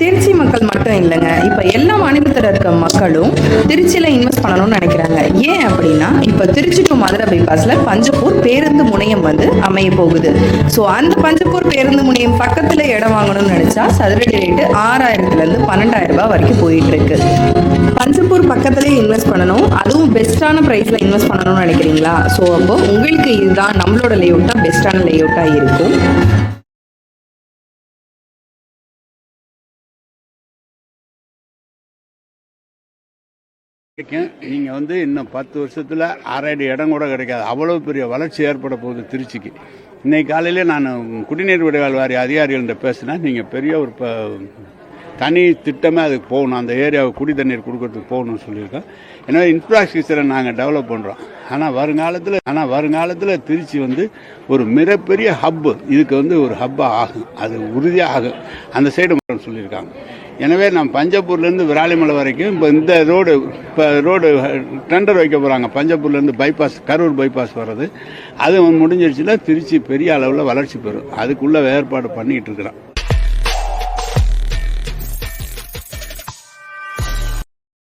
திருச்சி மக்கள் மட்டும் இல்லைங்க, இப்போ எல்லா மாநிலத்தில் இருக்க மக்களும் திருச்சியில் இன்வெஸ்ட் பண்ணணும்னு நினைக்கிறாங்க. ஏன் அப்படின்னா, இப்போ திருச்சி டு மதுரை பைபாஸில் பஞ்சப்பூர் பேருந்து முனையம் அமைய போகுது. ஸோ அந்த பஞ்சப்பூர் பேருந்து முனையம் பக்கத்தில் இடம் வாங்கணும்னு நினைச்சா சதுரடி ரேட்டு 6000 12,000 ரூபாய் வரைக்கும் போயிட்டு இருக்கு. பஞ்சப்பூர் பக்கத்துலேயே இன்வெஸ்ட் பண்ணணும், அதுவும் பெஸ்ட்டான ப்ரைஸில் இன்வெஸ்ட் பண்ணணும்னு நினைக்கிறீங்களா? ஸோ அப்போ உங்களுக்கு இதுதான் நம்மளோட லேஅவுட்டாக பெஸ்ட்டான லேஅவுட்டாக இருக்கும். நீங்கள் இன்னும் 10 வருஷத்தில் 6 அடி இடம் கூட கிடைக்காது. அவ்வளோ பெரிய வளர்ச்சி ஏற்பட போகுது திருச்சிக்கு. இன்னைக்கு காலையிலே நான் குடிநீர் வடிகால் வாரிய அதிகாரிகள்கிட்ட பேசினேன். நீங்கள் பெரிய ஒரு தனி திட்டமே அதுக்கு போகணும், அந்த ஏரியாவை குடி தண்ணீர் கொடுக்கறதுக்கு போகணும்னு சொல்லியிருக்கோம். எனவே இன்ஃப்ராஸ்ட்ரக்சரை நாங்கள் டெவலப் பண்ணுறோம். ஆனால் வருங்காலத்தில் திருச்சி ஒரு மிகப்பெரிய ஹப்பு, இதுக்கு ஒரு ஹப்பாக ஆகும், அது உறுதியாக ஆகும். அந்த சைடு சொல்லியிருக்காங்க. எனவே நம்ம பஞ்சப்பூர்லேருந்து விராலிமலை வரைக்கும் இப்போ இந்த ரோடு டெண்டர் வைக்க போகிறாங்க. பஞ்சப்பூர்லேருந்து பைபாஸ், கரூர் பைபாஸ் வர்றது அது முடிஞ்சிருச்சுன்னா திருச்சி பெரிய அளவில் வளர்ச்சி பெறும். அதுக்குள்ளே ஏற்பாடு பண்ணிக்கிட்டு இருக்கிறோம்.